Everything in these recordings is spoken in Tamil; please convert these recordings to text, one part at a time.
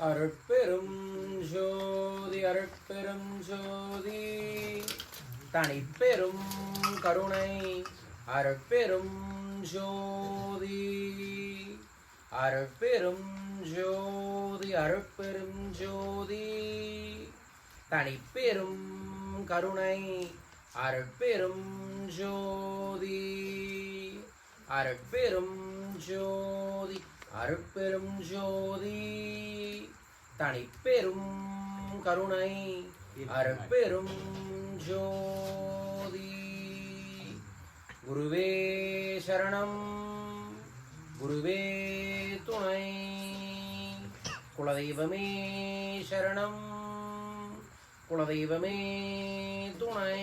அருட்பெரும் ஜோதி அருட்பெரும் ஜோதி தனிப்பெரும் கருணை அருட்பெரும் ஜோதி அருட்பெரும் ஜோதி அருட்பெரும் ஜோதி தனிப்பெரும் கருணை அருட்பெரும் ஜோதி அருட்பெரும் ஜோதி அருட்பெரும் ஜோதி தனிப்பெரும் கருணை அருட்பெரும் ஜோதி. குருவே சரணம், குருவே துணை, குலதெய்வமே சரணம், குலதெய்வமே துணை,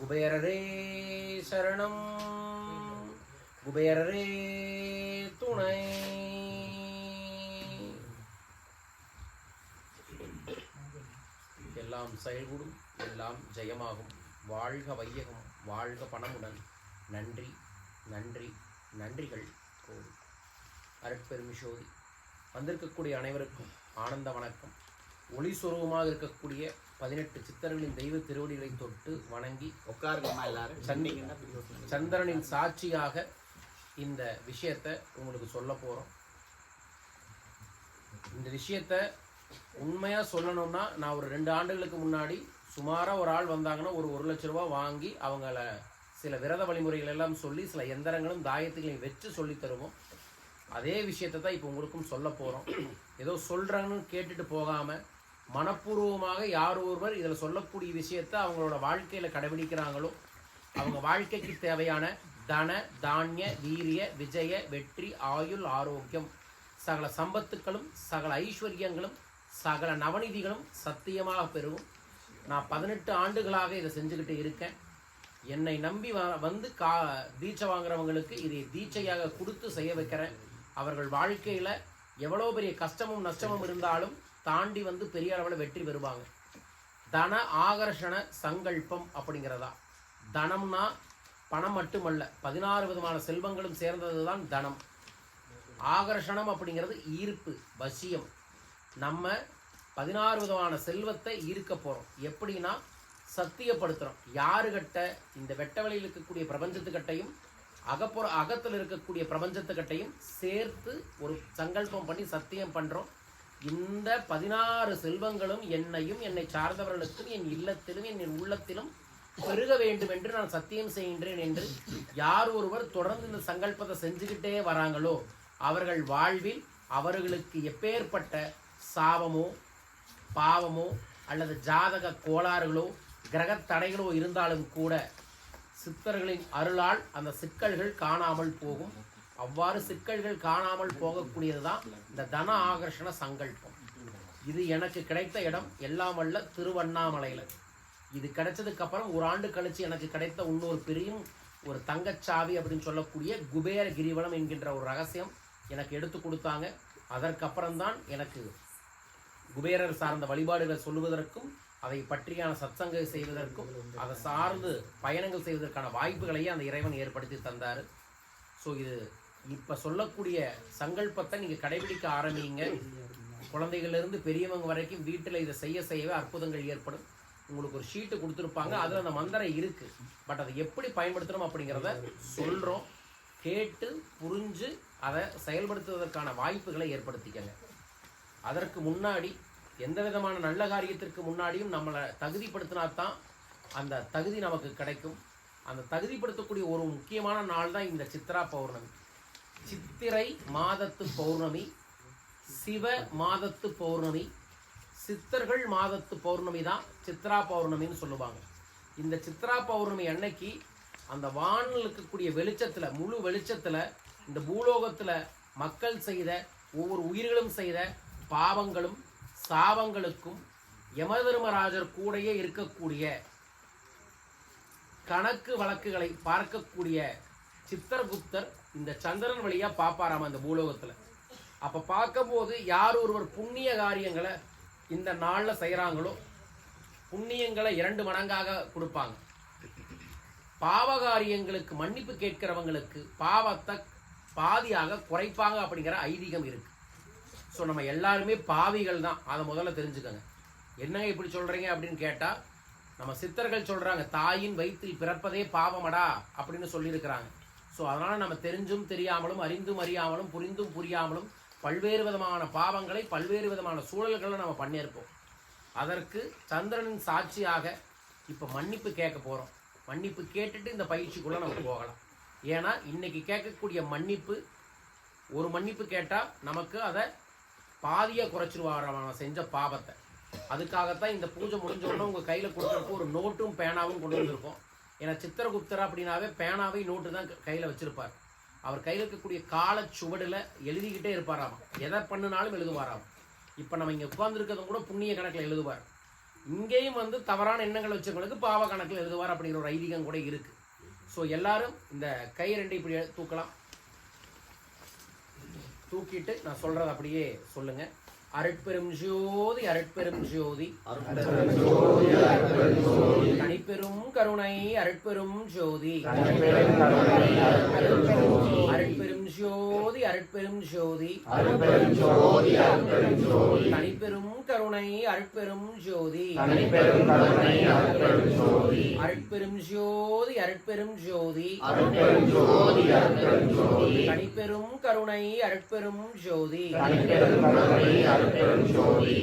குபேரரே சரணம், குபேரரே துணை. எல்லாம் செயல்கூடும், எல்லாம் ஜெயமாகும். வாழ்க வையகம், வாழ்க பணமுடன். நன்றி நன்றி நன்றிகள் கோடி. அருட்பெரும் ஜோதி. வந்திருக்கக்கூடிய அனைவருக்கும் ஆனந்த வணக்கம். ஒளி சுரூபமாக இருக்கக்கூடிய 18 சித்தர்களின் தெய்வ திருவடிகளை தொட்டு வணங்கி சந்திரனின் சாட்சியாக இந்த விஷயத்தை உங்களுக்கு சொல்ல போகிறோம். இந்த விஷயத்தை உண்மையாக சொல்லணும்னா, நான் ஒரு 2 ஆண்டுகளுக்கு முன்னாடி சுமாராக ஒரு ஆள் வந்தாங்கன்னா ஒரு 1 லட்ச ரூபா வாங்கி அவங்கள சில விரத வழிமுறைகள் எல்லாம் சொல்லி சில எந்திரங்களும் தாயத்துகளையும் வச்சு சொல்லி தருவோம். அதே விஷயத்தை தான் இப்போ உங்களுக்கும் சொல்ல போகிறோம். ஏதோ சொல்கிறாங்கன்னு கேட்டுட்டு போகாமல் மனப்பூர்வமாக யார் ஒருவர் இதில் சொல்லக்கூடிய விஷயத்தை அவங்களோட வாழ்க்கையில் கடைபிடிக்கிறாங்களோ அவங்க வாழ்க்கைக்கு தேவையான தன தானிய வீரிய விஜய வெற்றி ஆயுள் ஆரோக்கியம் சகல சம்பத்துக்களும் சகல ஐஸ்வர்யங்களும் சகல நவநிதிகளும் சத்தியமாக பெறும். நான் 18 ஆண்டுகளாக இதை செஞ்சுக்கிட்டு இருக்கேன். என்னை நம்பி வந்து தீட்சை வாங்குறவங்களுக்கு இதை தீட்சையாக கொடுத்து செய்ய வைக்கிறேன். அவர்கள் வாழ்க்கையில் எவ்வளோ பெரிய கஷ்டமும் நஷ்டமும் இருந்தாலும் தாண்டி வந்து பெரிய அளவில் வெற்றி பெறுவாங்க. தன ஆகர்ஷண சங்கல்பம் அப்படிங்கிறதா. தனம்னா பணம் மட்டுமல்ல, 16 விதமான செல்வங்களும் சேர்ந்தது தான் தனம். ஆகர்ஷணம் அப்படிங்கிறது ஈர்ப்பு, வசியம். நம்ம 16 விதமான செல்வத்தை ஈர்க்க போகிறோம். எப்படின்னா சத்தியப்படுத்துகிறோம். யாருக்கிட்ட? இந்த வெட்ட வழியில் இருக்கக்கூடிய பிரபஞ்சத்துக்கிட்டையும் அகத்தில் இருக்கக்கூடிய பிரபஞ்சத்துக்கிட்டையும் சேர்த்து ஒரு சங்கல்பம் பண்ணி சத்தியம் பண்ணுறோம். இந்த 16 செல்வங்களும் என்னையும் என்னை சார்ந்தவர்களுக்கும் என் இல்லத்திலும் என் உள்ளத்திலும் பெருக வேண்டும் என்று நான் சத்தியம் செய்கின்றேன் என்று யார் ஒருவர் தொடர்ந்து இந்த சங்கல்பத்தை செஞ்சுக்கிட்டே வராங்களோ அவர்கள் வாழ்வில் அவர்களுக்கு எப்பேற்பட்ட சாபமோ பாவமோ அல்லது ஜாதக கோளாறுகளோ கிரக தடைகளோ இருந்தாலும் கூட சித்தர்களின் அருளால் அந்த சிக்கல்கள் காணாமல் போகும். அவ்வாறு சிக்கல்கள் காணாமல் போகக்கூடியது தான் இந்த தன ஆகர்ஷண சங்கல்பம். இது எனக்கு கிடைத்த இடம் எல்லாம் வல்ல திருவண்ணாமலையில். இது கிடைச்சதுக்கு அப்புறம் 1 ஆண்டு கழிச்சு எனக்கு கிடைத்த இன்னொரு பெரிய ஒரு தங்கச்சாவி அப்படின்னு சொல்லக்கூடிய குபேர கிரிவலம் என்கின்ற ஒரு ரகசியம் எனக்கு எடுத்து கொடுத்தாங்க. அதற்கப்புறம்தான் எனக்கு குபேரர் சார்ந்த வழிபாடுகளை சொல்லுவதற்கும் அதை பற்றியான சத்சங்க செய்வதற்கும் அதை சார்ந்து பயணங்கள் செய்வதற்கான வாய்ப்புகளையே அந்த இறைவன் ஏற்படுத்தி தந்தார். ஸோ இது இப்போ சொல்லக்கூடிய சங்கல்பத்தை நீங்கள் கடைபிடிக்க ஆரம்பிங்க. குழந்தைகள்லேருந்து பெரியவங்க வரைக்கும் வீட்டில் இதை செய்யவே அற்புதங்கள் ஏற்படும். உங்களுக்கு ஒரு ஷீட்டு கொடுத்துருப்பாங்க, அதில் அந்த மந்திரம் இருக்குது. பட் அதை எப்படி பயன்படுத்தணும் அப்படிங்கிறத சொல்கிறோம். கேட்டு புரிஞ்சு அதை செயல்படுத்துவதற்கான வாய்ப்புகளை ஏற்படுத்திக்கங்க. அதற்கு முன்னாடி எந்த விதமான நல்ல காரியத்திற்கு முன்னாடியும் நம்மளை தகுதிப்படுத்தினா தான் அந்த தகுதி நமக்கு கிடைக்கும். அந்த தகுதிப்படுத்தக்கூடிய ஒரு முக்கியமான நாள் தான் இந்த சித்ரா பௌர்ணமி. சித்திரை மாதத்து பௌர்ணமி, சிவ மாதத்து பௌர்ணமி, சித்தர்கள் மாதத்து பௌர்ணமி தான் சித்ரா பௌர்ணமின்னு சொல்லுவாங்க. இந்த சித்ரா பௌர்ணமி அன்னைக்கு அந்த வானில் இருக்கக்கூடிய வெளிச்சத்தில், முழு வெளிச்சத்தில் இந்த பூலோகத்தில் மக்கள் செய்த ஒவ்வொரு உயிர்களும் செய்த பாவங்களும் சாபங்களுக்கும் யமதர்மராஜர் கூடையே இருக்கக்கூடிய கணக்கு வழக்குகளை பார்க்கக்கூடிய சித்திரகுப்தர் இந்த சந்திரன் வழியாக பார்ப்பாராம இந்த பூலோகத்தில். அப்போ பார்க்கும்போது யார் ஒருவர் புண்ணிய காரியங்களை இந்த நாளில் செய்கிறாங்களோ புண்ணியங்களை 2 மடங்காக கொடுப்பாங்க. பாவகாரியங்களுக்கு மன்னிப்பு கேட்கிறவங்களுக்கு பாவத்தை பாதியாக குறைப்பாங்க அப்படிங்கிற ஐதீகம் இருக்கு. ஸோ ஸோ நம்ம எல்லாருமே பாவிகள் தான், அதை முதல்ல தெரிஞ்சுக்கோங்க. என்னங்க இப்படி சொல்கிறீங்க அப்படின்னு கேட்டால், நம்ம சித்தர்கள் சொல்கிறாங்க தாயின் வயிற்றில் பிறப்பதே பாவமடா அப்படின்னு சொல்லியிருக்கிறாங்க. ஸோ அதனால் நம்ம தெரிஞ்சும் தெரியாமலும் அறிந்தும் அறியாமலும் புரிந்தும் புரியாமலும் பல்வேறு விதமான பாவங்களை பல்வேறு விதமான சூழல்களை நம்ம பண்ணியிருப்போம். அதற்கு சந்திரனின் சாட்சியாக இப்போ மன்னிப்பு கேட்க போகிறோம். மன்னிப்பு கேட்டுட்டு இந்த பயிற்சிக்குள்ளே நம்ம போகலாம். ஏன்னா இன்னைக்கு கேட்கக்கூடிய மன்னிப்பு, ஒரு மன்னிப்பு கேட்டால் நமக்கு அதை பாதியாக குறைச்சிருவார் நம்ம செஞ்ச பாவத்தை. அதுக்காகத்தான் இந்த பூஜை முடிஞ்ச உடனே உங்கள் கையில் கொடுக்குறப்போ ஒரு நோட்டும் பேனாவும் கொண்டு வந்திருக்கோம். ஏன்னா சித்திரகுப்தர் அப்படின்னாவே பேனாவை நோட்டு தான் கையில் வச்சிருப்பார். அவர் கையில் இருக்கக்கூடிய கால சுவடில் எழுதிக்கிட்டே இருப்பாராம், எதை பண்ணினாலும் எழுதுவாராம். இப்போ நம்ம இங்கே உட்கார்ந்துருக்கிறதும் கூட புண்ணிய கணக்கில் எழுதுவார். இங்கேயும் வந்து தவறான எண்ணங்கள் வச்சவங்களுக்கு பாவ கணக்கில் எழுதுவார் அப்படிங்கிற ஒரு ஐதீகம் கூட இருக்குது. ஸோ எல்லாரும் இந்த கை ரெண்டு இப்படி தூக்கலாம். தூக்கிட்டு நான் சொல்கிறது அப்படியே சொல்லுங்கள். அருட்பெரும் ஜோதி அருட்பெரும் ஜோதி தனிப்பெரும் கருணை அருட்பெரும் ஜோதி அருட்பெரும் ஜோதி அருட்பெரும் ஜோதி தனிப்பெரும் கருணை அருட்பெரும் ஜோதி அருட்பெரும் ஜோதி அருட்பெரும் ஜோதி தனிப்பெரும் கருணை அருட்பெரும் ஜோதி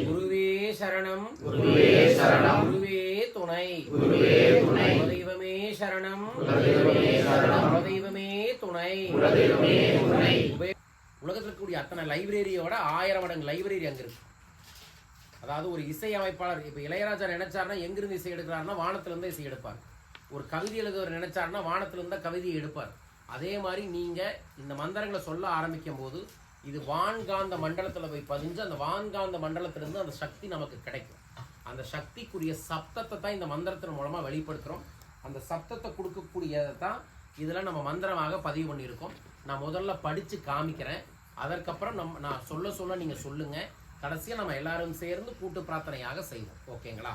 குருவே சரணம் குருவே சரணம் குருவே துணை குருவே துணை குலதெய்வமே சரணம் குலதெய்வமே சரணம் குலதெய்வமே துணை குலதெய்வமே துணை. உலகத்தில் இருக்கக்கூடிய அத்தனை லைப்ரரியோட 1000 மடங்கு லைப்ரரி அங்கே இருக்கு. அதாவது ஒரு இசை அமைப்பாளர் இப்போ இளையராஜா நினைச்சாருன்னா எங்கிருந்து இசை எடுக்கிறாருன்னா வானத்திலிருந்து இசை எடுப்பார். ஒரு கவிதை எழுதுவர் நினைச்சாருன்னா வானத்திலிருந்து கவிதையை எடுப்பார். அதே மாதிரி நீங்கள் இந்த மந்திரங்களை சொல்ல ஆரம்பிக்கும் போது இது வான்காந்த மண்டலத்தில் போய் பதிஞ்சு அந்த வான்காந்த மண்டலத்திலிருந்து அந்த சக்தி நமக்கு கிடைக்கும். அந்த சக்திக்குரிய சப்தத்தை தான் இந்த மந்திரத்தின் மூலமாக வெளிப்படுத்துகிறோம். அந்த சப்தத்தை கொடுக்கக்கூடியதை தான் இதில் நம்ம மந்திரமாக பதிவு பண்ணியிருக்கோம். நான் முதல்ல படித்து காமிக்கிறேன். அதற்கப்புறம் நான் சொல்ல சொல்ல நீங்கள் சொல்லுங்கள். கடைசியாக நம்ம எல்லாரும் சேர்ந்து கூட்டு பிரார்த்தனையாக செய்வோம். ஓகேங்களா?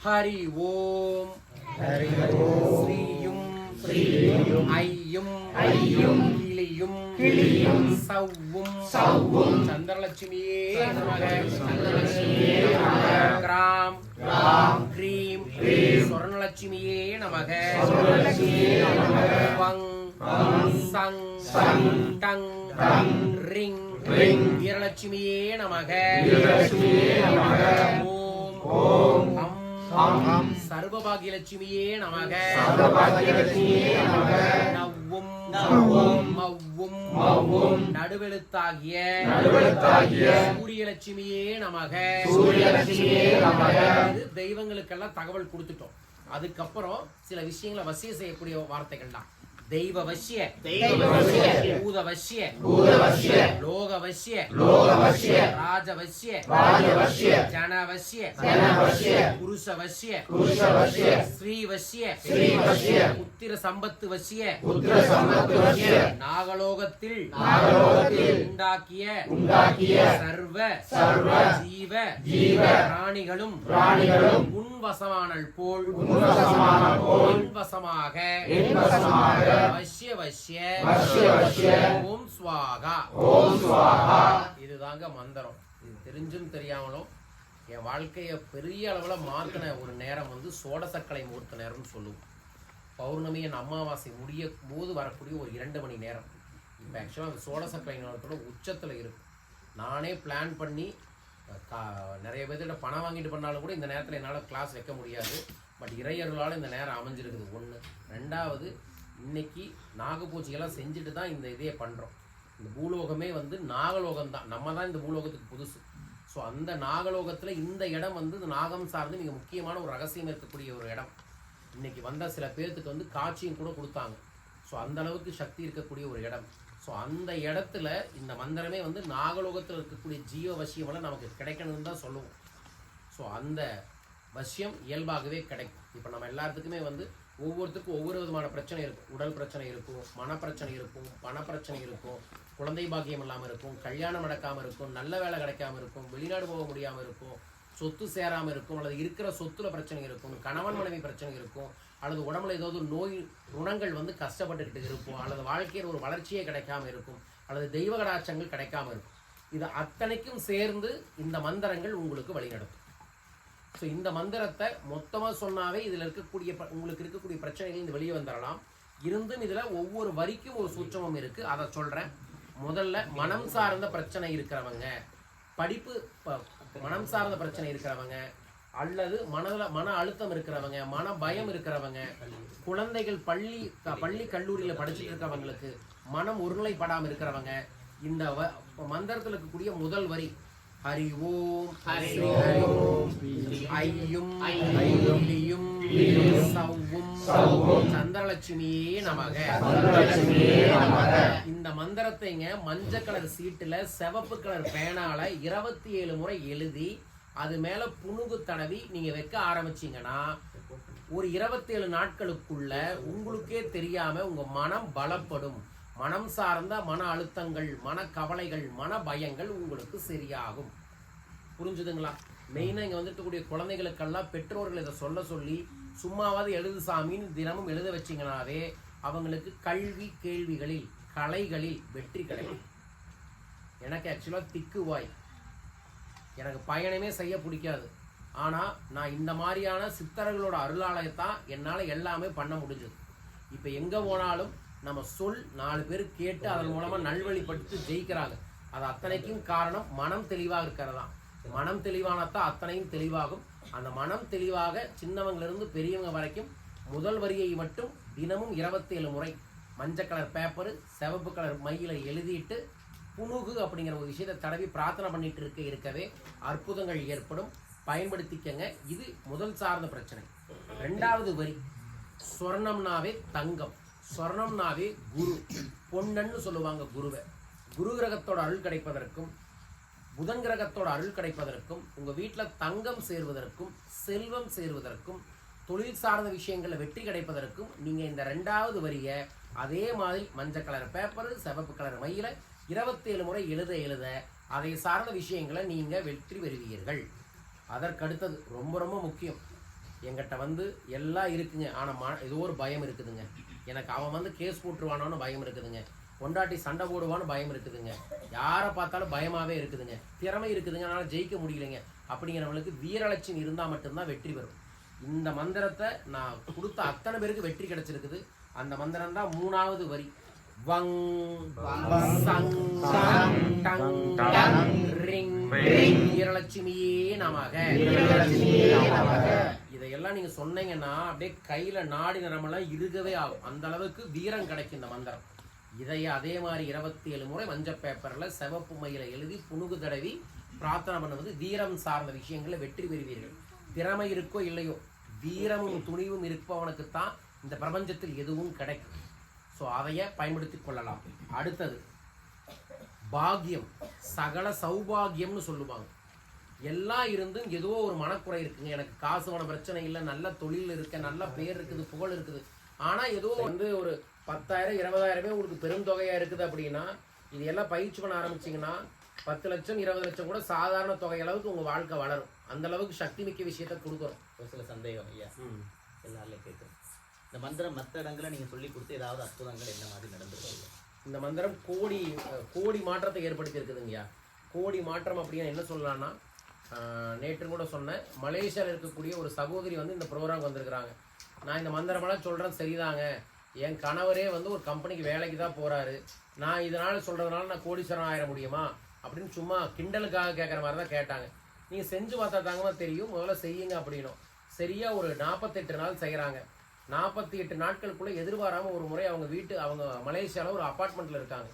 ஹரி ஓம் ஹரி ஓம் ஸ்ரீயும் ஸ்ரீயும் ஐயும் ஐயும் கிளியும் கிளியும் சவ்வும் சவ்வும் சந்திரலட்சுமியே நமக சந்திரலட்சுமியே நமக கிராம் கிராம் க்ரீம் க்ரீம் ஸ்வர்ணலட்சுமியே நமக ஸ்வர்ணலட்சுமியே நமக வங் வங் சங் சங் டங் டங் ரிங் ரிங் வீரலட்சுமியே நமக வீரலட்சுமியே நமக ஓம் ஓம் ஹம் ஹம் சர்வபாகியலட்சுமியே நமக சர்வபாகியலட்சுமியே நமக நவ்வும் நவ்வும் மவ்வும் மவ்வும் நடுவெழுத்தாகிய சூரியலட்சுமியே நமக சூரியலட்சுமியே நமக. இது தெய்வங்களுக்கெல்லாம் தகவல் கொடுத்துட்டோம். அதுக்கப்புறம் சில விஷயங்களை வசிய செய்யக்கூடிய வார்த்தைகள் தான். தெய்வ வசிய பூத வசிய லோக வசிய ராஜ வசிய ஜன வசிய புருஷ வசிய ஸ்ரீ வசிய புத்திர சம்பத்து வசிய நாகலோகத்தில் உண்டாக்கிய சர்வ ஜீவ பிராணிகளும் உன்வசமானல் போல் உன்வசமாக வஷ்ய வஷ்ய ஓம் ஸ்வாகா ஓம் ஸ்வாகா. இதுதாங்க மந்திரம். இது தெரிஞ்சும் தெரியாமலும் என் வாழ்க்கையை பெரிய அளவில் மாற்றின ஒரு நேரம் வந்து சோடசக்கலை முகூர்த்த நேரம்னு சொல்லுவோம். பௌர்ணமியின் அமாவாசை முடிய போது வரக்கூடிய ஒரு 2 மணி நேரம். இப்போ ஆக்சுவலாக அந்த சோடசக்கலை நேரத்தோட உச்சத்தில் இருக்கும். நானே பிளான் பண்ணி நிறைய பேர்த்திட்ட பணம் வாங்கிட்டு பண்ணாலும் கூட இந்த நேரத்தில் என்னால் கிளாஸ் வைக்க முடியாது. பட் இறையர்களால் இந்த நேரம் அமைஞ்சிருக்குது. 1. 2வது, இன்னைக்கு நாகபூஜையெல்லாம் செஞ்சுட்டு தான் இந்த இதே பண்ணுறோம். இந்த பூலோகமே வந்து நாகலோகம் தான். நம்ம தான் இந்த பூலோகத்துக்கு புதுசு. ஸோ அந்த நாகலோகத்தில் இந்த இடம் வந்து இந்த நாகம் சார்ந்து மிக முக்கியமான ஒரு ரகசியம் இருக்கக்கூடிய ஒரு இடம். இன்னைக்கு வந்த சில பேர்த்துக்கு வந்து காட்சியும் கூட கொடுத்தாங்க. ஸோ அந்த அளவுக்கு சக்தி இருக்கக்கூடிய ஒரு இடம். ஸோ அந்த இடத்துல இந்த மந்திரமே வந்து நாகலோகத்தில் இருக்கக்கூடிய ஜீவ வசியமெல்லாம் நமக்கு கிடைக்கணும்னு தான் சொல்லுவோம். ஸோ அந்த வசியம் இயல்பாகவே கிடைக்கும். இப்போ நம்ம எல்லாத்துக்குமே வந்து ஒவ்வொருத்தருக்கும் ஒவ்வொரு விதமான பிரச்சனை இருக்கும். உடல் பிரச்சனை இருக்கும், மனப்பிரச்சனை இருக்கும், பணப்பிரச்சனை இருக்கும், குழந்தை பாக்கியம் இல்லாமல் இருக்கும், கல்யாணம் நடக்காமல் இருக்கும், நல்ல வேலை கிடைக்காமல் இருக்கும், வெளிநாடு போக முடியாமல் இருக்கும், சொத்து சேராமல் இருக்கும், அல்லது இருக்கிற சொத்துல பிரச்சனை இருக்கும், கணவன் மனைவி பிரச்சனை இருக்கும், அல்லது உடம்புல ஏதாவது நோய் ருணங்கள் வந்து கஷ்டப்பட்டுக்கிட்டு இருக்கும், அல்லது வாழ்க்கையில் ஒரு வளர்ச்சியே கிடைக்காம இருக்கும், அல்லது தெய்வ கடாட்சங்கள் கிடைக்காம இருக்கும். இது அத்தனைக்கும் சேர்ந்து இந்த மந்திரங்கள் உங்களுக்கு வழிநடத்தும். ஸோ இந்த மந்திரத்தை மொத்தமாக சொன்னாவே இதில் இருக்கக்கூடிய உங்களுக்கு இருக்கக்கூடிய பிரச்சனைகள் இந்த வெளியே வந்துடலாம். இருந்தும் இதில் ஒவ்வொரு வரிக்கும் ஒரு சூட்சமம் இருக்குது, அதை சொல்கிறேன். முதல்ல மனம் சார்ந்த பிரச்சனை இருக்கிறவங்க, படிப்பு மனம் சார்ந்த பிரச்சனை இருக்கிறவங்க, அல்லது மன அழுத்தம் இருக்கிறவங்க, மன பயம் இருக்கிறவங்க, குழந்தைகள் பள்ளி கல்லூரியில் படிச்சுட்டு இருக்கிறவங்களுக்கு மனம் ஒருநிலைப்படாமல் இருக்கிறவங்க, இந்த மந்திரத்தில் இருக்கக்கூடிய முதல் வரி ஹரி ஓம் ஐயும் சௌவும் சந்திரலட்சுமியே நமக. இந்த மந்திரத்தைங்க மஞ்சள் கலர் சீட்டுல சிவப்பு கலர் பேனால 27 முறை எழுதி அது மேல புணுகு தடவி நீங்க வைக்க ஆரம்பிச்சீங்கன்னா ஒரு 27 நாட்களுக்குள்ள உங்களுக்கே தெரியாம உங்க மனம் பலப்படும். மனம் சார்ந்த மன அழுத்தங்கள், மன கவலைகள், மன பயங்கள் உங்களுக்கு சரியாகும். புரிஞ்சுதுங்களா? மெயினாக இங்கே வந்துட்டு குழந்தைகளுக்கெல்லாம் பெற்றோர்கள் இதை சொல்லி சும்மாவது எழுது சாமின்னு தினமும் எழுத வச்சிங்கனாவே அவங்களுக்கு கல்வி கேள்விகளில் கலைகளில் வெற்றி கிடைக்கும். எனக்கு ஆக்சுவலாக திக்குவாய், எனக்கு பயணமே செய்ய பிடிக்காது. ஆனால் நான் இந்த மாதிரியான சித்தர்களோட அருளாலயத்தான் என்னால் எல்லாமே பண்ண முடிஞ்சது. இப்போ எங்கே போனாலும் நம்ம சொல் 4 பேர் கேட்டு அதன் மூலமாக நல்வழிப்படுத்தி ஜெயிக்கிறாங்க. அது அத்தனைக்கும் காரணம் மனம் தெளிவாக இருக்கிறதான். மனம் தெளிவானத்தான் அத்தனையும் தெளிவாகும். அந்த மனம் தெளிவாக சின்னவங்களிலிருந்து பெரியவங்க வரைக்கும் முதல் வரியை மட்டும் தினமும் 27 முறை மஞ்சள் கலர் பேப்பரு சிவப்பு கலர் மையில எழுதிட்டு புணுகு அப்படிங்கிற ஒரு விஷயத்தை தடவி பிரார்த்தனை பண்ணிட்டு இருக்கவே அற்புதங்கள் ஏற்படும். பயன்படுத்திக்கங்க. இது முதல் சார்ந்த பிரச்சனை. 2வது வரி சொர்ணம்னாவே தங்கம், சொர்ணம்னாவே குரு, பொன்னன்னு சொல்லுவாங்க குருவை. குரு கிரகத்தோட அருள் கிடைப்பதற்கும் புதன் கிரகத்தோட அருள் கிடைப்பதற்கும் உங்கள் வீட்டில் தங்கம் சேர்வதற்கும் செல்வம் சேர்வதற்கும் தொழில் சார்ந்த விஷயங்களில் வெற்றி கிடைப்பதற்கும் நீங்கள் இந்த 2வது வரியை அதே மாதிரி மஞ்சள் கலர் பேப்பரு சிவப்பு கலர் மையில 27 முறை எழுத அதை சார்ந்த விஷயங்களை நீங்கள் வெற்றி பெறுவீர்கள். அதற்கடுத்தது ரொம்ப ரொம்ப முக்கியம். என்கிட்ட எல்லாம் இருக்குங்க, ஆனால் ஏதோ ஒரு பயம் இருக்குதுங்க. எனக்கு அவன் கேஸ் போட்டுருவானோன்னு பயம் இருக்குதுங்க, கொண்டாட்டி சண்டை போடுவான்னு பயம் இருக்குதுங்க, யாரை பார்த்தாலும் பயமாகவே இருக்குதுங்க, திறமை இருக்குதுங்க, அதனால் ஜெயிக்க முடியலைங்க அப்படிங்கிறவங்களுக்கு வீரலட்சுமி இருந்தால் மட்டும்தான் வெற்றி பெறும். இந்த மந்திரத்தை நான் கொடுத்த அத்தனை பேருக்கு வெற்றி கிடைச்சிருக்குது. அந்த மந்திரம் தான் 3வது வரி. வங் சங் டங் ரிங் வீரலட்சுமியே நமக. இதையெல்லாம் நீங்க சொன்னீங்கன்னா அப்படியே கையில நாடி நரம்பெல்லாம் இருக்கவே ஆகும். அந்த அளவுக்கு வீரம் கிடைக்கும் இந்த மந்திரம். இதையே அதே மாதிரி 27 முறை மஞ்சள் பேப்பரில் சிவப்பு மையில எழுதி புணுகு தடவி பிரார்த்தனை பண்ணுவது வீரம் சார்ந்த விஷயங்களில் வெற்றி பெறுவீர்கள். திறமை இருக்கோ இல்லையோ வீரமும் துணிவும் இருப்பவனுக்கு தான் இந்த பிரபஞ்சத்தில் எதுவும் கிடைக்கும். ஸோ அதைய பயன்படுத்தி கொள்ளலாம். அடுத்தது பாக்கியம், சகல சௌபாகியம்னு சொல்லுவாங்க. எல்லாம் இருந்தும் ஏதோ ஒரு மனக்குறை இருக்குங்க, எனக்கு காசு பண பிரச்சனை இல்லை, நல்ல தொழில் இருக்க, நல்ல பேர் இருக்குது, புகழ் இருக்குது, ஆனால் ஏதோ ஒரு 10,000 20,000 உங்களுக்கு பெருந்தொகையாக இருக்குது அப்படின்னா இது எல்லாம் பயிற்சி பண்ண ஆரம்பிச்சிங்கன்னா 10 லட்சம் 20 லட்சம் கூட சாதாரண தொகை அளவுக்கு உங்கள் வாழ்க்கை வளரும். அந்த அளவுக்கு சக்தி மிக்க விஷயத்த கொடுக்குறோம். ஒரு சில சந்தேகம் ஐயா எல்லாருமே கேட்குறோம். இந்த மந்திரம் மற்ற இடங்களில் நீங்கள் சொல்லி கொடுத்து ஏதாவது அற்புதங்கள் என்ன மாதிரி நடந்துருக்கு? இந்த மந்திரம் கோடி மாற்றத்தை ஏற்படுத்தி இருக்குதுங்கய்யா. கோடி மாற்றம் அப்படின்னு என்ன சொல்லலாம்னா, நேற்று கூட சொன்னேன், மலேசியாவில் இருக்கக்கூடிய ஒரு சகோதரி இந்த ப்ரோக்ராம் வந்திருக்கிறாங்க. நான் இந்த மந்திரமெல்லாம் சொல்கிறேன் சரிதாங்க, என் கணவரே ஒரு கம்பெனிக்கு வேலைக்கு தான் போகிறாரு, நான் இதனால் சொல்கிறதுனால நான் கோடீஸ்வரன் ஆயிட முடியுமா அப்படின்னு சும்மா கிண்டலுக்காக கேட்குற மாதிரி தான் கேட்டாங்க. நீங்கள் செஞ்சு பார்த்தா தாங்கம்மா தெரியும், முதல்ல செய்யுங்க அப்படின்னும். சரியாக ஒரு 48 நாள் செய்கிறாங்க. 48 நாட்களுக்குள்ளே எதிர்பாராமல் ஒரு முறை அவங்க மலேசியாவில் ஒரு அப்பார்ட்மெண்ட்டில் இருக்காங்க.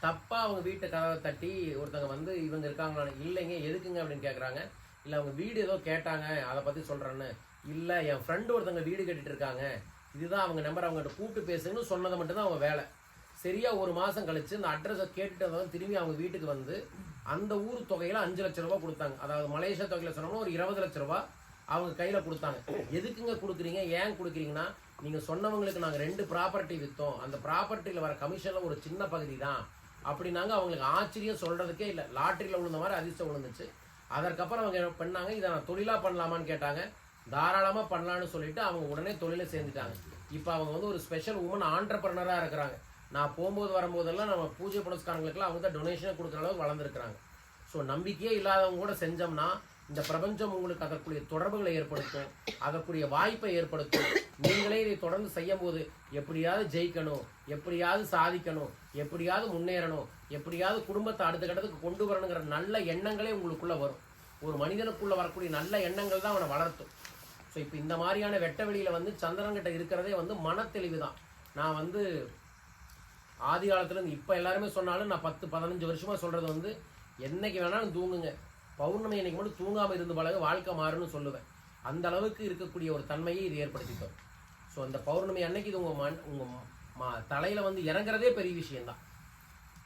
தப்பாக அவங்க வீட்டு கதவை தட்டி ஒருத்தங்க இவங்க இருக்காங்களான்னு, இல்லைங்க எதுக்குங்க அப்படின்னு கேட்குறாங்க. இல்லை அவங்க வீடு ஏதோ கேட்டாங்க, அதை பற்றி சொல்கிறேன்னு. இல்லை என் ஃப்ரெண்டு ஒருத்தங்க வீடு கட்டிட்டு இருக்காங்க, இதுதான் அவங்க நம்பர், அவங்ககிட்ட கூப்பிட்டு பேசுங்கன்னு சொன்னதை மட்டும்தான் அவங்க வேலை. சரியாக ஒரு மாதம் கழிச்சு இந்த அட்ரஸை கேட்டுட்டு திரும்பி அவங்க வீட்டுக்கு அந்த ஊர் தொகையில் 5 லட்ச ரூபா கொடுத்தாங்க. அதாவது மலேசியா தொகையில் சொன்னோம்னா ஒரு 20 லட்ச ரூபா அவங்க கையில் கொடுத்தாங்க. எதுக்குங்க கொடுக்குறீங்க, ஏன் கொடுக்குறீங்கன்னா, நீங்கள் சொன்னவங்களுக்கு நாங்கள் 2 ப்ராப்பர்ட்டி விற்றோம், அந்த ப்ராப்பர்ட்டியில் வர கமிஷனில் ஒரு சின்ன பகுதி தான் அப்படின்னாங்க. அவங்களுக்கு ஆச்சரியம் சொல்கிறதுக்கே இல்லை. லாட்டரியில் விழுந்த மாதிரி அதிர்ஷ்டம் விழுந்துச்சு. அதற்கப்புறம் அவங்க என்ன பண்ணாங்க, இதை நான் தொழிலாக பண்ணலாமான்னு கேட்டாங்க. தாராளமாக பண்ணலான்னு சொல்லிட்டு அவங்க உடனே தொழிலை சேர்ந்துட்டாங்க. இப்போ அவங்க ஒரு ஸ்பெஷல் உமன் ஆண்டர்பிரனராக இருக்கிறாங்க. நான் போகும்போது வரும்போதெல்லாம் நம்ம பூஜை புனஸ்காரங்களுக்குலாம் அவங்க தான் டொனேஷனை கொடுக்குற அளவுக்கு வளர்ந்துருக்குறாங்க. ஸோ நம்பிக்கையே இல்லாதவங்க கூட செஞ்சோம்னா இந்த பிரபஞ்சம் உங்களுக்கு அதற்குரிய தொடர்புகளை ஏற்படுத்தும், அதற்குரிய வாய்ப்பை ஏற்படுத்தும். நீங்களே இதை தொடர்ந்து செய்யும் போது எப்படியாவது ஜெயிக்கணும், எப்படியாவது சாதிக்கணும், எப்படியாவது முன்னேறணும், எப்படியாவது குடும்பத்தை அடுத்த கட்டத்துக்கு கொண்டு வரணுங்கிற நல்ல எண்ணங்களே உங்களுக்குள்ள வரும். ஒரு மனிதனுக்குள்ள வரக்கூடிய நல்ல எண்ணங்கள் தான் அவனை வளர்த்தும். ஸோ இப்போ இந்த மாதிரியான வெட்ட வெளியில வந்து சந்திரன்கிட்ட இருக்கிறதே வந்து மனத்தெளிவு தான். நான் வந்து ஆதி காலத்துலேருந்து இப்போ எல்லாருமே சொன்னாலும் நான் 10-15 வருஷமா சொல்றது வந்து என்னைக்கு வேணாலும் தூங்குங்க, பௌர்ணமி அன்னைக்கு மட்டும் தூங்காமல் இருந்து பழக வாழ்க்கை மாறுன்னு சொல்லுவேன். அந்த அளவுக்கு இருக்கக்கூடிய ஒரு தன்மையை இது ஏற்படுத்திட்டோம். ஸோ அந்த பௌர்ணமி அன்னைக்கு இது உங்கள் தலையில் வந்து இறங்குறதே பெரிய விஷயம்தான்.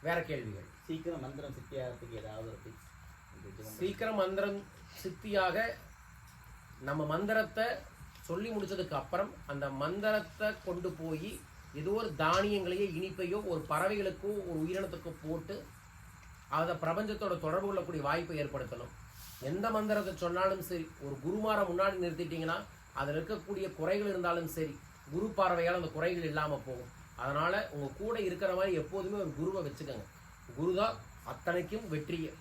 வேற கேள்விகள்? சீக்கிரம் மந்திரம் சித்தியாகிறதுக்கு ஏதாவது ஒரு டிப்ஸ்? சீக்கிரம் மந்திரம் சித்தியாக நம்ம மந்திரத்தை சொல்லி முடிச்சதுக்கு அப்புறம் அந்த மந்திரத்தை கொண்டு போய் ஏதோ ஒரு தானியங்களையோ இனிப்பையோ ஒரு பறவைகளுக்கோ ஒரு உயிரினத்துக்கோ போட்டு அதை பிரபஞ்சத்தோட தொடர்பு கொள்ளக்கூடிய வாய்ப்பை ஏற்படுத்தணும். எந்த மந்திரத்தை சொன்னாலும் சரி, ஒரு குருமாரை முன்னாடி நிறுத்திட்டீங்கன்னா அதில் இருக்கக்கூடிய குறைகள் இருந்தாலும் சரி, குரு பார்வையால் அந்த குறைகள் இல்லாமல் போகும். அதனால் உங்கள் கூட இருக்கிற மாதிரி எப்போதுமே ஒரு குருவை வச்சுக்கோங்க. குரு தான் அத்தனைக்கும் வெற்றியை.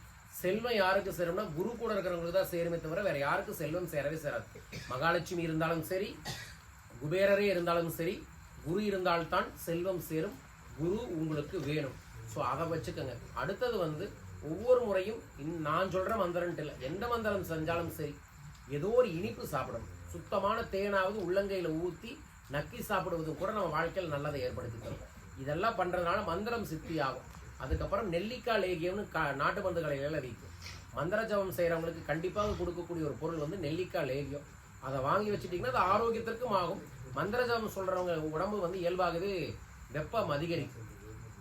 செல்வம் யாருக்கு சேரும்னா குரு கூட இருக்கிறவங்களுக்கு தான் சேருமே தவிர வேற யாருக்கும் செல்வம் சேரவே சேராது. மகாலட்சுமி இருந்தாலும் சரி, குபேரரே இருந்தாலும் சரி, குரு இருந்தால்தான் செல்வம் சேரும். குரு உங்களுக்கு வேணும். ஸோ அதை வச்சுக்கோங்க. அடுத்தது வந்து ஒவ்வொரு முறையும் நான் சொல்கிற மந்திரன்ட்டு இல்லை, எந்த மந்திரம் செஞ்சாலும் சரி ஏதோ ஒரு இனிப்பு சாப்பிடணும். சுத்தமான தேனாவது உள்ளங்கையில் ஊற்றி நக்கி சாப்பிடுவதும் கூட நம்ம வாழ்க்கையில் நல்லதை ஏற்படுத்திக்கணும். இதெல்லாம் பண்ணுறதுனால மந்திரம் சித்தி ஆகும். அதுக்கப்புறம் நெல்லிக்காய் லேகியம்னு நாட்டு மருந்து கடைகளில் விற்கும். மந்திர ஜபம் செய்கிறவங்களுக்கு கண்டிப்பாக கொடுக்கக்கூடிய ஒரு பொருள் வந்து நெல்லிக்காய் லேகியம். அதை வாங்கி வச்சுட்டிங்கன்னா அது ஆரோக்கியத்திற்கும் ஆகும். மந்திர ஜபம் சொல்கிறவங்க உடம்பு வந்து இயல்பாகவே வெப்பம் அதிகரிக்கும்.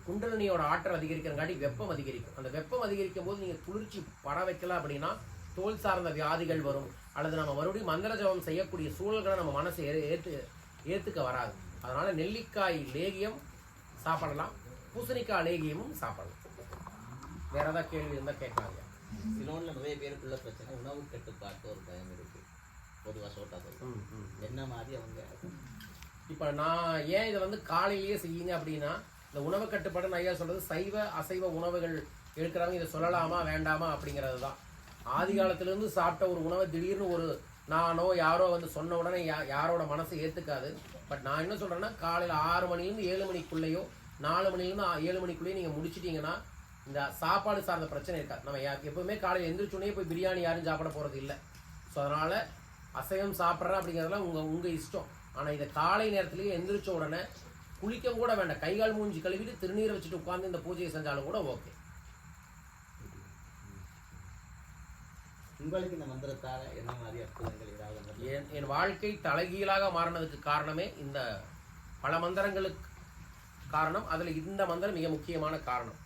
குண்டலினியோட ஆற்றல் அதிகரிக்கிறங்காட்டி வெப்பம் அதிகரிக்கும். அந்த வெப்பம் அதிகரிக்கும் போது நீங்கள் குளிர்ச்சி பர வைக்கல அப்படின்னா தோல் சார்ந்த வியாதிகள் வரும், அல்லது நம்ம மறுபடியும் மந்திர ஜபம் செய்யக்கூடிய சூழல்களை நம்ம மனசை ஏற்றுக்க வராது. அதனால் நெல்லிக்காய் லேகியம் சாப்பிடலாம், பூசணிக்காய் லேகியமும் சாப்பிடலாம். வேற ஏதாவது கேள்வி இருந்தால் கேட்கலாங்க. சிலோனில் நிறைய பேருக்குள்ள பிரச்சனை உணவு கட்டுப்பாட்டு ஒரு பயம் இருக்கு. பொதுவாக சோட்டா என்ன மாதிரி அவங்க இப்போ நான் ஏன் இதை வந்து காலையிலேயே செய்யுங்க அப்படின்னா, இந்த உணவு கட்டுப்பாடு ஐயா சொல்றது சைவ அசைவ உணவுகள் எடுக்கிறவங்க இதை சொல்லலாமா வேண்டாமா அப்படிங்கிறது தான். ஆதி காலத்திலேருந்து சாப்பிட்ட ஒரு உணவை திடீர்னு ஒரு நானோ யாரோ வந்து சொன்ன உடனே யாரோட மனசை ஏற்றுக்காது. பட் நான் என்ன சொல்கிறேன்னா, காலையில் 6 மணிலேருந்து 7 மணிக்குள்ளேயோ 4 மணிலேருந்து 7 மணிக்குள்ளேயே நீங்கள் முடிச்சிட்டிங்கன்னா இந்த சாப்பாடு சார்ந்த பிரச்சனை இருக்காது. நம்ம எப்பவுமே காலையில் எந்திரிச்சோடனே போய் பிரியாணி யாரும் சாப்பிட போகிறது இல்லை. ஸோ அதனால் அசைவம் சாப்பிட்றேன் அப்படிங்கிறதுலாம் உங்கள் இஷ்டம். ஆனால் இதை காலை நேரத்துலேயே எந்திரிச்ச உடனே குளிக்க கூட வேண்டாம், கைகால் மூஞ்சி கழுவிட்டு திருநீரை வச்சுட்டு உட்காந்து இந்த பூஜையை செஞ்சாலும் கூட ஓகே. உங்களுக்கு இந்த மந்திரத்தால் என்ன மாதிரி அற்புதங்கள் ஏதாவது? என் வாழ்க்கை தலைகீழாக மாறினதுக்கு காரணமே இந்த பல மந்திரங்களுக்கு காரணம். அதில் இந்த மந்திரம் மிக முக்கியமான காரணம்.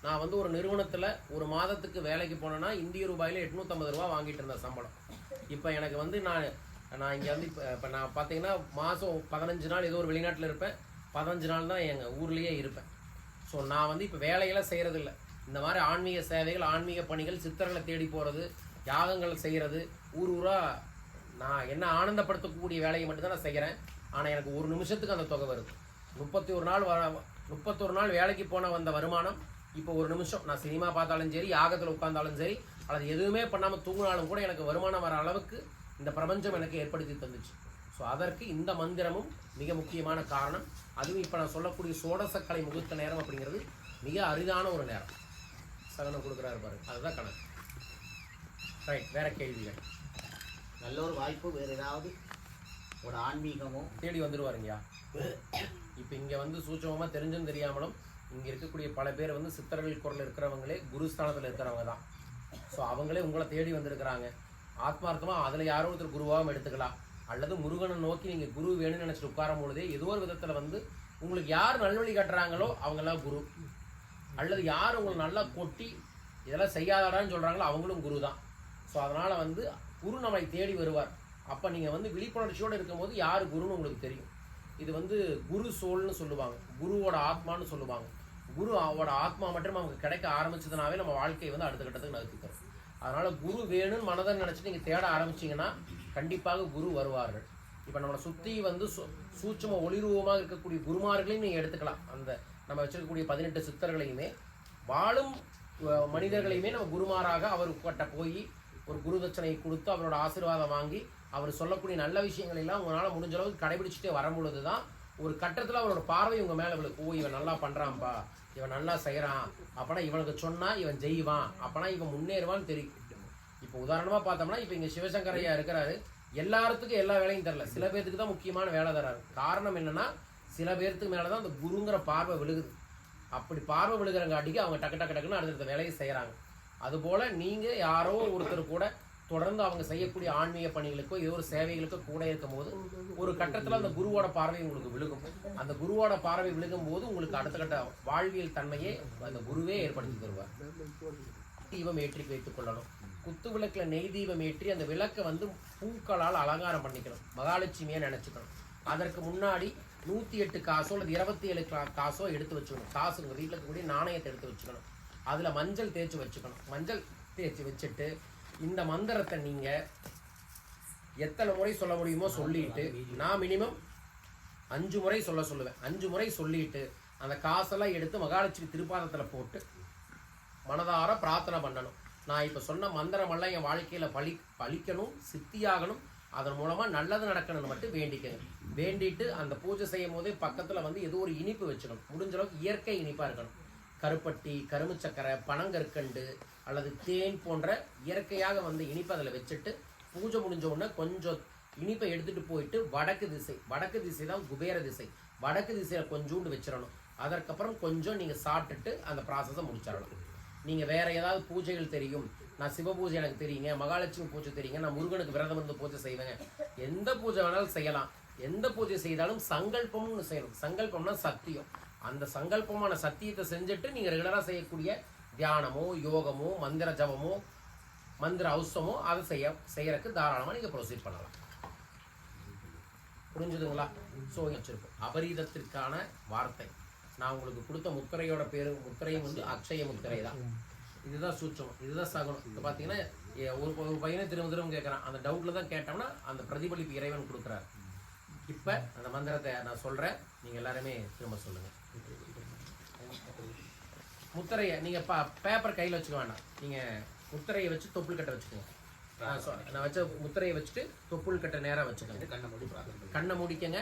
நான் வந்து ஒரு நிறுவனத்தில் ஒரு மாதத்துக்கு வேலைக்கு போனேன்னா இந்திய ரூபாயில் 850 ரூபா வாங்கிட்டு இருந்தேன் சம்பளம். இப்போ எனக்கு வந்து நான் இங்கே வந்து இப்போ நான் பார்த்தீங்கன்னா மாதம் 15 நாள் ஏதோ ஒரு வெளிநாட்டில் இருப்பேன், 15 நாள் தான் எங்கள் ஊர்லேயே இருப்பேன். ஸோ நான் வந்து இப்போ வேலையெல்லாம் செய்கிறதில்ல. இந்த மாதிரி ஆன்மீக சேவைகள், ஆன்மீக பணிகள், சித்தர்களை தேடி போகிறது, யாகங்கள் செய்கிறது, ஊராக நான் என்ன ஆனந்தப்படுத்தக்கூடிய வேலையை மட்டும்தான் நான் செய்கிறேன். ஆனால் எனக்கு ஒரு நிமிஷத்துக்கு அந்த தொகை வருது. 31 நாள் வேலைக்கு போன வந்த வருமானம் இப்போ ஒரு நிமிஷம் நான் சினிமா பார்த்தாலும் சரி, யாகத்தில் உட்கார்ந்தாலும் சரி, அல்லது எதுவுமே பண்ணாமல் தூங்கினாலும் கூட எனக்கு வருமானம் வர அளவுக்கு இந்த பிரபஞ்சம் எனக்கு ஏற்படுத்தி தந்துச்சு. ஸோ அதற்கு இந்த மந்திரமும் மிக முக்கியமான காரணம். அதுவும் இப்போ நான் சொல்லக்கூடிய சோடசக்கலை முகூர்த்த நேரம் அப்படிங்கிறது மிக அரிதான ஒரு நேரம். சகனம் கொடுக்குறாரு பாரு, அதுதான் கணக்கு. ரைட், வேற கேள்விகள்? நல்ல ஒரு வாய்ப்பு வேறு ஏதாவது ஒரு ஆன்மீகமோ தேடி வந்துடுவாருங்கய்யா. இப்போ இங்கே வந்து சூட்சமமாக தெரிஞ்சும் தெரியாமலும் இங்கே இருக்கக்கூடிய பல பேர் வந்து சித்தர்கள் குரல் இருக்கிறவங்களே குருஸ்தானத்தில் இருக்கிறவங்க தான். ஸோ அவங்களே உங்களை தேடி வந்திருக்கிறாங்க. ஆத்மார்த்தமாக அதில் யாரோ ஒருத்தர் குருவாகவும் எடுத்துக்கலாம், அல்லது முருகனை நோக்கி நீங்கள் குரு வேணும்னு நினச்சிட்டு உட்காரும் பொழுதே ஏதோ ஒரு விதத்தில் வந்து உங்களுக்கு யார் நல்வழி கட்டுறாங்களோ அவங்களாம் குரு, அல்லது யார் உங்களை நல்லா கொட்டி இதெல்லாம் செய்யாதாடான்னு சொல்கிறாங்களோ அவங்களும் குரு தான். ஸோ அதனால் வந்து குரு நம்மளை தேடி வருவார். அப்போ நீங்கள் வந்து விழிப்புணர்ச்சியோடு இருக்கும்போது யார் குருன்னு உங்களுக்கு தெரியும். இது வந்து குரு சோல்னு சொல்லுவாங்க, குருவோட ஆத்மான்னு சொல்லுவாங்க. குரு அவரோட ஆத்மா மட்டும் நமக்கு கிடைக்க ஆரம்பிச்சதுனாவே நம்ம வாழ்க்கையை வந்து அடுத்த கட்டத்துக்கு நகர்த்திக்கிறோம். அதனால் குரு வேணும்னு மனதை நினச்சிட்டு நீங்கள் தேட ஆரம்பிச்சிங்கன்னா கண்டிப்பாக குரு வருவார்கள். இப்போ நம்மளை சுற்றி வந்து சூட்சம ஒளிரூபமாக இருக்கக்கூடிய குருமார்களையும் நீங்கள் எடுத்துக்கலாம். அந்த நம்ம வச்சிருக்கக்கூடிய 18 சித்தர்களையுமே வாழும் மனிதர்களையுமே நம்ம குருமாராக அவர்கிட்ட போய் ஒரு குரு தட்சணை கொடுத்து அவரோட ஆசீர்வாதம் வாங்கி அவர் சொல்லக்கூடிய நல்ல விஷயங்கள் எல்லாம் உங்களால் முடிஞ்ச அளவுக்கு கடைபிடிச்சிட்டே வரும் பொழுது தான் ஒரு கட்டத்தில் அவரோட பார்வை உங்கள் மேலே விழுக்கும். ஓ, இவன் நல்லா பண்ணுறான்ப்பா, இவன் நல்லா செய்கிறான், அப்போனா இவனுக்கு சொன்னால் இவன் ஜெயிவான், அப்போனா இவன் முன்னேறுவான்னு தெரியும். இப்போ உதாரணமாக பார்த்தோம்னா இப்போ இங்கே சிவசங்கர் ஐயா இருக்கிறாரு, எல்லாத்துக்கும் எல்லா வேலையும் தரல, சில பேர்த்துக்கு தான் முக்கியமான வேலை தராரு. காரணம் என்னன்னா சில பேர்த்துக்கு மேலே தான் அந்த குருங்கிற பார்வை விழுகுது. அப்படி பார்வை விழுகிறங்காட்டிக்கு அவங்க டக்கு டக்கு டக்குன்னு அடுத்த வேலையை செய்கிறாங்க. அதுபோல் நீங்கள் யாரோ ஒருத்தர் கூட தொடர்ந்து அவங்க செய்யக்கூடிய ஆன்மீக பணிகளுக்கோ ஏதோ ஒரு சேவைகளுக்கோ கூட இருக்கும் போது ஒரு கட்டத்தில் அந்த குருவோட பார்வை உங்களுக்கு விழுகும். அந்த குருவோட பார்வை விழுகும் போது உங்களுக்கு அடுத்த கட்ட வாழ்வியல் தன்மையே அந்த குருவே ஏற்படுத்தி தருவார். தீபம் ஏற்றி வைத்துக் கொள்ளணும். குத்து விளக்குல நெய் தீபம் ஏற்றி அந்த விளக்கை வந்து பூக்களால் அலங்காரம் பண்ணிக்கணும், மகாலட்சுமியை நினைச்சுக்கணும். அதற்கு முன்னாடி 108 காசோ அல்லது 27 காசோ எடுத்து வச்சுக்கணும். காசு உங்கள் வீட்டில் இருக்கக்கூடிய நாணயத்தை எடுத்து வச்சுக்கணும். அதில் மஞ்சள் தேய்ச்சி வச்சுக்கணும். மஞ்சள் தேய்ச்சி வச்சுட்டு இந்த மந்திரத்தை நீங்கள் எத்தனை முறை சொல்ல முடியுமோ சொல்லிட்டு, நான் மினிமம் 5 முறை சொல்லுவேன். 5 முறை சொல்லிட்டு அந்த காசெல்லாம் எடுத்து மகாலட்சுமி திருப்பாதத்தில் போட்டு மனதார பிரார்த்தனை பண்ணணும். நான் இப்போ சொன்ன மந்திரமெல்லாம் என் வாழ்க்கையில் பலிக்கணும், சித்தியாகணும், அதன் மூலமாக நல்லது நடக்கணும்னு மட்டும் வேண்டிக்கணும். வேண்டிட்டு அந்த பூஜை செய்யும் போதே பக்கத்தில் வந்து ஏதோ ஒரு இனிப்பு வச்சுக்கணும். முடிஞ்ச அளவுக்கு இயற்கை இனிப்பாக இருக்கணும். கருப்பட்டி, கரும்புச்சக்கரை, பனங்கற்கண்டு அல்லது தேன் போன்ற இயற்கையாக வந்து இனிப்பு அதில் வச்சுட்டு பூஜை முடிஞ்ச உடனே கொஞ்சம் இனிப்பை எடுத்துகிட்டு போயிட்டு வடக்கு திசை தான் குபேர திசை, வடக்கு திசையில் கொஞ்சோண்டு வச்சிடணும். அதற்கப்புறம் கொஞ்சம் நீங்கள் சாப்பிட்டுட்டு அந்த ப்ராசஸை முடிச்சிடணும். நீங்கள் வேறு ஏதாவது பூஜைகள் தெரியும், நான் சிவ பூஜை எனக்கு தெரியுங்க, மகாலட்சுமி பூஜை தெரியுங்க, நான் முருகனுக்கு விரதம் வந்து பூஜை செய்வேங்க, எந்த பூஜை வேணாலும் செய்யலாம். எந்த பூஜை செய்தாலும் சங்கல்பம்னு செய்யணும். சங்கல்பம்னா சத்தியம். அந்த சங்கல்பமான சத்தியத்தை செஞ்சுட்டு நீங்கள் ரெகுலராக செய்யக்கூடிய தியானமோ யோகமோ மந்திர ஜபமோ மந்திர அவசமோ அதை செய்யறதுக்கு தாராளமாக நீங்கள் ப்ரொசீட் பண்ணலாம். புரிஞ்சுதுங்களா? ஸோ வச்சிருக்கோம் அபரீதத்திற்கான வார்த்தை. நான் உங்களுக்கு கொடுத்த முத்திரையோட பேரு, முத்திரையும் வந்து அக்ஷய முத்திரை தான். இதுதான் சூட்சமம், இதுதான் சகுனம். இப்போ பார்த்தீங்கன்னா ஒரு பையனை திரும்ப கேட்குறான். அந்த டவுட்டில் தான் கேட்டோம்னா அந்த பிரதிபலிப்பு இறைவன் கொடுக்குறாரு. இப்போ அந்த மந்திரத்தை நான் சொல்கிறேன், நீங்கள் எல்லாருமே திரும்ப சொல்லுங்கள். முத்திரையை நீங்கள் பேப்பர் கையில் வச்சுக்க வேண்டாம், நீங்கள் முத்திரையை வச்சு தொப்புள் கட்டை வச்சுக்கோங்க. நான் வச்ச முத்திரையை வச்சுட்டு தொப்புள் கட்டை நேராக வச்சுக்கோங்க. கண்ணை மூடிக்கங்க.